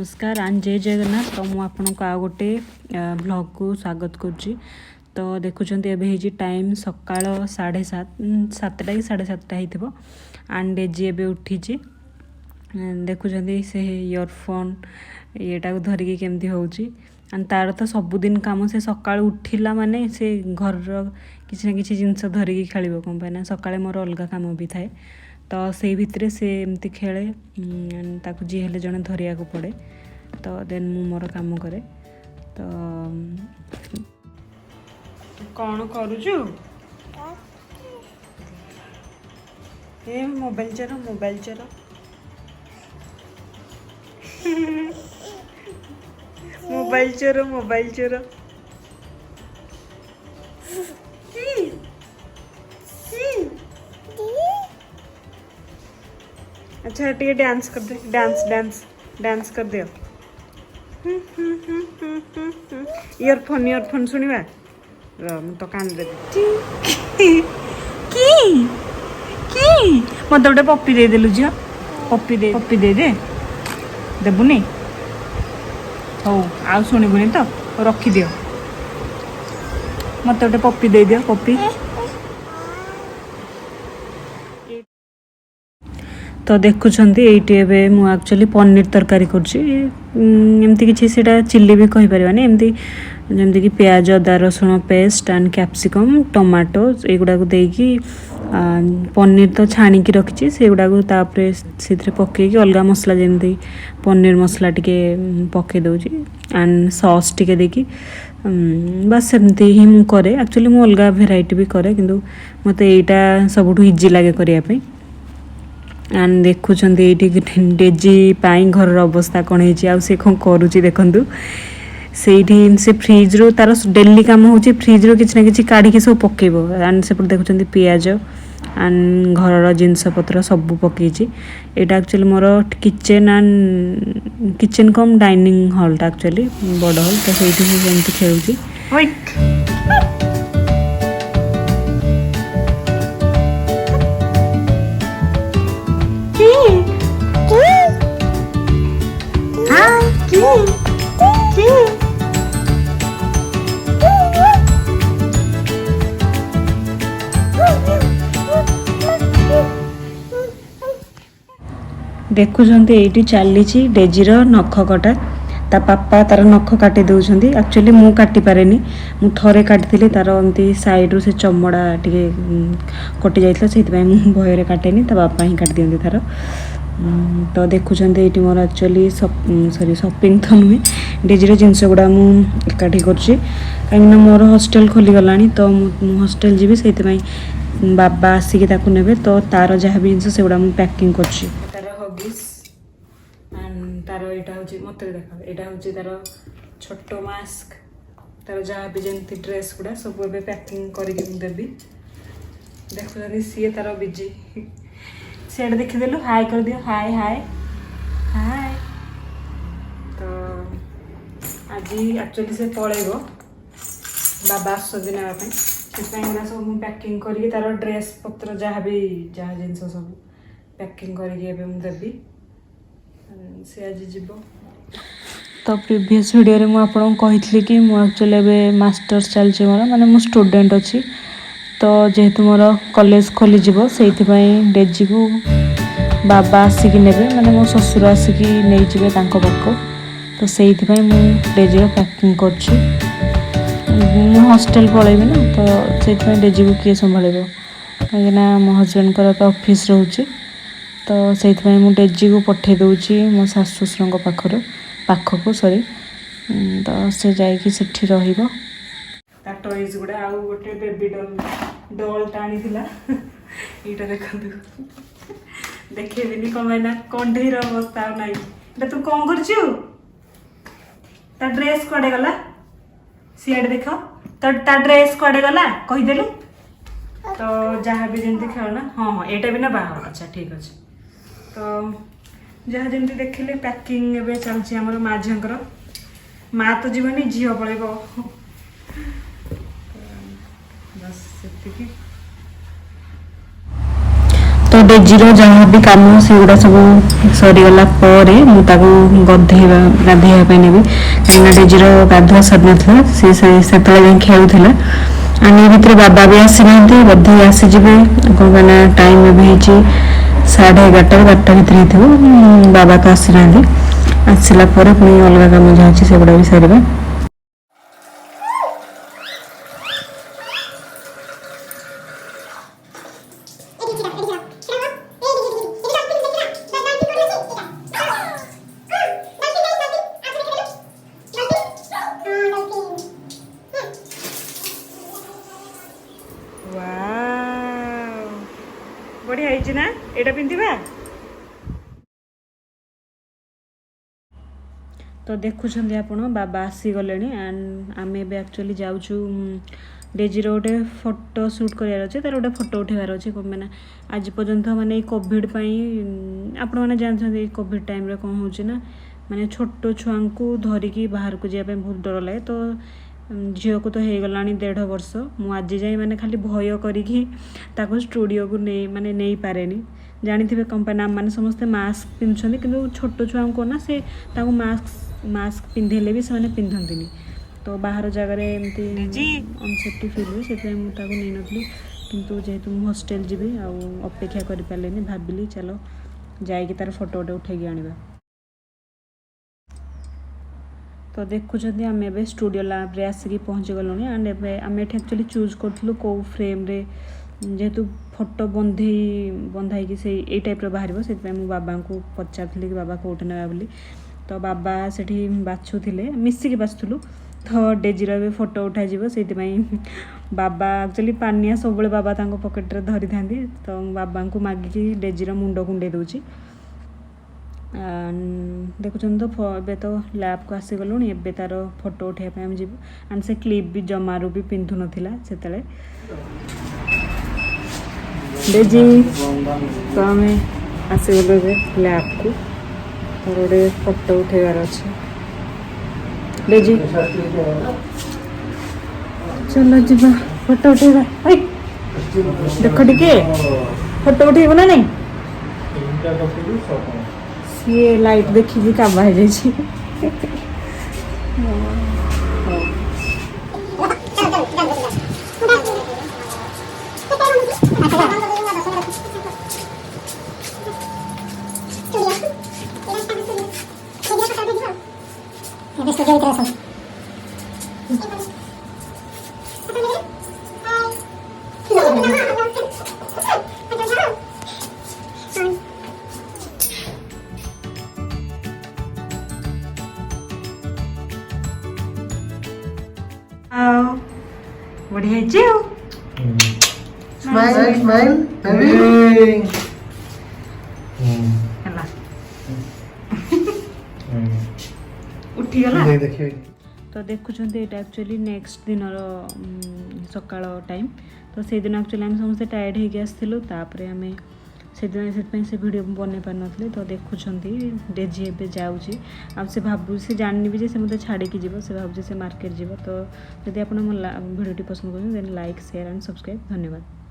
नमस्कार एंड जय जगन्नाथ। तो मुझे आपको आ गोटे ब्लॉग को स्वागत करुच्ची। तो देखुंत एवं टाइम सकाल 7:30 कि 7:30 हो एंड डेजी एवं उठी देखुं से इयरफोन येटा धरिकी केमती होची एंड तार तो सबुदिन काम से सकाल उठिला माने से घर किसी ना किसी जिनस धरिकी खेल कौन पाए सकाले मोर अलग काम भी थाए। तो से भितर से एमती खेले ताकू जी हेले जड़े धरिया को पड़े। तो देन मु मोर काम करे। तो कौन करुचु ए मोबाइल चलो मोबाइल चलो मोबाइल चोरो मोबाइल चोरो। अच्छा टे डांस कर दे डांस डांस डांस कर दियो। इयरफोन इयरफोन सुनिबा तो कान दे की की मत गोटे पप्पी दे देलु झियो पप्पी दे दे देबुनी हौ आ शुणुनि तो रखिदियो मत गोटे पप्पी दे दियो पप्पी। तो देखुंत ये एक्चुअली पनीर तरकारी करमती किसी से चिल्ली भी कहीपर एमती जमती कि प्याज अदा रसुण पेस्ट एंड कैप्सिकम टमाटो युड़ा को देकी पनीर तो छाणिकी रखी से गुड़ा से पकईकी अलग मसला जमी पनीर मसला टिके पकई दूची एंड सॉस टिके देकी बस एमती ही मु करे। एक्चुअली मु अलग भेराइटी भी करे किंतु मत यहाँ सबुठ इजी लगे करने एंड देखुं ये डेजी पाई घर अवस्था कौन है कौन करुच्ची देखु से फ्रिज रू तार डेली कम हो फ्रिज रू किसी ना कि काढ़ी सब पकेब एंड से देखुं पियाज एंड घर जिनस पत्र सब पकई यहाँ एक्चुअली मोर kitchen and kitchen cum dining हॉलटा एक्चुअली बड़ हॉल तो से खेलुची। देखुं ये चली डेजीर नख कटा ता पापा तार नख काटी दौरान एक्चुअली मु काटी पारे मु थरे काटी तार एमती साइड रू से चमड़ा टे कटि जाता से भयर काटेनी ता बापा ही काट दिखती तार। तो देखुं ये मोर एक्चुअली सॉरी शॉपिंग तो नुहे डेजीर जिनस गुड़ा मुझे करुच्ची कहीं मोर हॉस्टल खोलीगला तो हॉस्टल जी से बाबा आसिक ने तो तार जहाँ भी जिनस से गुड़ा पैकिंग कर तार यहाँ हूँ मत देख यहाँ हूँ तार छोट मास्क तार जहाँ भी जमी ड्रेस गुड़ा सब पैकिंग करके देवी देखुं सी तार बिजी सीआडे देखीदेलु हाय कर दियो हाय हाय हाय। तो आज एक्चुअली से पलैब बाबा आसुँच नापी से सब पैकिंग करके तार ड्रेस पत्र जहाँ भी जहाँ जिन सब पैकिंग करके देवी से आज जीव। तो प्रीवियस वीडियो रे मुझे कही कि मुझे एक्चुअली मास्टर्स चलती मोर माने मु स्टूडेंट अच्छी। तो जेहेतु मोर कॉलेज खोली से डेजी को बाबा आसिक ने माने मो ससुर आसिक नहीं जाए पाक तो से डेजी पैकिंग कर हॉस्टल पलैबी ना तो से डेजी को किए संभाल कहीं मो हजबैंड तो ऑफिस रोचे तो से डेजी को पठे दूची मो सासु ससुर पाखक सॉरी तो से जाइए सेठी रहिबो। टॉयज गुड़ा आउ गोटे बेबी डॉल टाणी यहाँ देखु देखेबिनी कौन ना कंढेर अवस्था ना तू कौन कर ड्रेस कड़े गला सीआडे देख तो ड्रेस कड़े गला कहीदेलु तो जहाँ भी जमी खेलना हाँ हाँ यहाँ भी ना बाहर अच्छा ठीक अच्छे। तो जहाँ जमी देखिले पैकिंग एवं चलती आम माँ झीर माँ तो जीवनी झील पलैब बस से। तो डेजीर जहाँ भी कम से गुड़ा सब सरीगला गधेवा गाधेवाई नेबी कहीं डेजीर गाधुआ सर ना से खेलुला आने भितर बाबा भी आसी ना बधे आसीजे कौन कहना टाइम भी 11:30 12टा भितर बाबा तो आसी ना आसला पुणी अलग कम जहाँ से गुड़ा भी सारे बढ़िया है ना एटा पिंधिबा तो देखुं आपण बाबा आसीगले एंड आम एक्चुअली जाऊँ डेजीर गोटे फोटो सुट करार अच्छे तार गोटे फोटो उठेबार अच्छे कौन मैंने आज पर्यंत माने कोविड आपण मैंने जानते कोविड टाइम रे कौन हो माने छोट छुआ को धरिकी बाहर को जाए बहुत डर लगे तो झील को तो हो गला 1.5 वर्ष मुझे जाए मैंने खाली भय करी स्टूडियो को नहीं माने नहीं पारे जानी थे कंपनी मैंने समस्ते मास्क पिंधुंट कि छोट छुआ को ना से मास्क पिंधेले भी से पिंधती तो बाहर जगह एमती अनसेफ्टी फिल हुए से मुझे नहीं नी किंतु जेहेतु मुझे हॉस्टल जी अपेक्षा कर पारे भाविली चलो जाइए तार फोटो गोटे उठे आने तो देखुं आम ए स्टूडियो लैब रे आसिक पहुँची गलु एंड आम एक्चुअली चूज करूँ कौ फ्रेम रे जेहेतु फोटो बंधाई कि से यही टाइप बाहर से बाबा को पचारि कि बाबा कौटे ना बोली तो बाबा से बाछुले मिसिकी बाछुलु तो डेजीर भी फोटो उठाଯିव से बाबा एक्चुअली पानिया सब बाबा पकेट रे धरी था तो बाबा को मागिकी डेजीर मुंड कुंडे दूची देखुं तो ए तो लैब को आसीगलु ए तार फोटो उठाइबा आम जीव एंड से क्लिप भी जमारू भी पिंधु नथिला सेतले डेजी तो आम आसीगलु लैब को तार गोटे फोटो उठेबार अच्छे डेजी चलो जीवा फोटो उठेबा देख टिके फोटो उठेब ना नहीं सी लाइट देखिए काबा हो जाए बढ़िया स्माइल स्माइल उठी गला तो देखुं ये एक्चुअली नेक्स्ट दिन सकाळ टाइम तो से दिन एक्चुअली आम समस्त टायर्ड होगी आसलु आम से दिन से वीडियो बन पार नी तो देखुं डेजी ए जाऊँगी से भाव से जानी भी से मतलब छाड़ी जीव से भाव से मार्केट जीव तो जब आप वीडियो पसंद कर लाइक शेयर एंड सब्सक्राइब धन्यवाद।